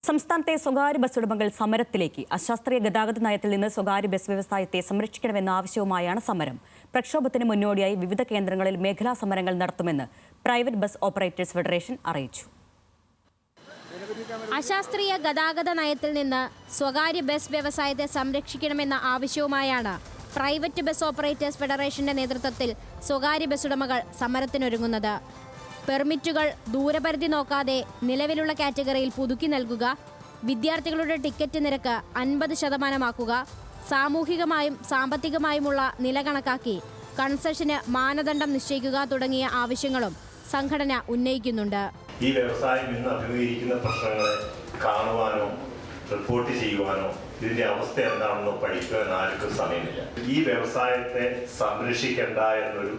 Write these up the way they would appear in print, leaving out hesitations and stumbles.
സംസ്ഥാനത്തെ സ്വകാര്യ ബസ് ഉടമകൾ സമരത്തിലേക്ക്. അശാസ്ത്രീയ ഗതാഗത നയത്തിൽ നിന്ന് സ്വകാര്യ ബസ് വ്യവസായത്തെ സംരക്ഷിക്കണമെന്ന ആവശ്യവുമായാണ് സമരം. പ്രക്ഷോഭത്തിന് മുന്നോടിയായി വിവിധ കേന്ദ്രങ്ങളിൽ മേഖലാ സമരങ്ങൾ നടത്തുമെന്ന് പ്രൈവറ്റ് ബസ് ഓപ്പറേറ്റേഴ്സ് ഫെഡറേഷൻ അറിയിച്ചു. അശാസ്ത്രീയ ഗതാഗത നയത്തിൽ നിന്ന് സ്വകാര്യ ബസ് വ്യവസായത്തെ സംരക്ഷിക്കണമെന്ന ആവശ്യവുമായാണ് പ്രൈവറ്റ് ബസ് ഓപ്പറേറ്റേഴ്സ് ഫെഡറേഷന്റെ നേതൃത്വത്തിൽ സ്വകാര്യ ബസ് ഉടമകൾ സമരത്തിനൊരുങ്ങുന്നത്. പെർമിറ്റുകൾ ദൂരപരിധി നോക്കാതെ നിലവിലുള്ള കാറ്റഗറിയിൽ പുതുക്കി നൽകുക, വിദ്യാർത്ഥികളുടെ ടിക്കറ്റ് നിരക്ക് 50% സാമൂഹികമായും സാമ്പത്തികമായുമുള്ള നില കണക്കാക്കി കൺസെഷന് മാനദണ്ഡം നിശ്ചയിക്കുക തുടങ്ങിയ ആവശ്യങ്ങളും സംഘടന ഉന്നയിക്കുന്നുണ്ട്. ഈ വ്യവസായം ഇന്ന് അഭിമുഖീകരിക്കുന്ന പ്രശ്നങ്ങളെ കാണുവാനോ റിപ്പോർട്ട് ചെയ്യുവാനോ ഇതിന്റെ അവസ്ഥ എന്താണെന്നോ പഠിക്കുവാൻ ആർക്കും സമയമില്ല. ഈ വ്യവസായത്തെ സംരക്ഷിക്കേണ്ട എന്നൊരു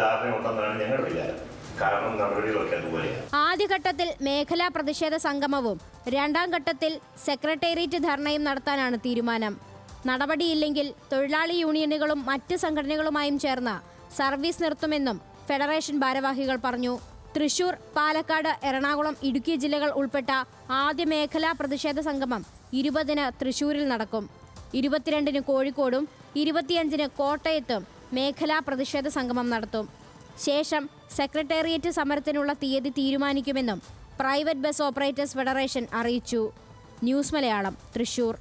ധാരണ ഉണ്ടെന്നാണ് ഞങ്ങളുടെ വിചാരം. കാരണം നടപടികളൊക്കെ അതുപോലെയാണ്. ആദ്യഘട്ടത്തിൽ മേഖലാ പ്രതിഷേധ സംഗമവും രണ്ടാം ഘട്ടത്തിൽ സെക്രട്ടേറിയറ്റ് ധർണയും നടത്താനാണ് തീരുമാനം. നടപടിയില്ലെങ്കിൽ തൊഴിലാളി യൂണിയനുകളും മറ്റ് സംഘടനകളുമായും ചേർന്ന് സർവീസ് നിർത്തുമെന്നും ഫെഡറേഷൻ ഭാരവാഹികൾ പറഞ്ഞു. തൃശൂർ, പാലക്കാട്, എറണാകുളം, ഇടുക്കി ജില്ലകൾ ഉൾപ്പെട്ട ആദ്യ മേഖലാ പ്രതിഷേധ സംഗമം 20-ന് തൃശൂരിൽ നടക്കും. 22-ന് കോഴിക്കോടും 25-ന് കോട്ടയത്തും മേഖലാ പ്രതിഷേധ സംഗമം നടത്തും. ശേഷം സെക്രട്ടേറിയറ്റ് സമരത്തിനുള്ള തീയതി തീരുമാനിക്കുമെന്നും പ്രൈവറ്റ് ബസ് ഓപ്പറേറ്റേഴ്സ് ഫെഡറേഷൻ അറിയിച്ചു. ന്യൂസ് മലയാളം, തൃശൂർ.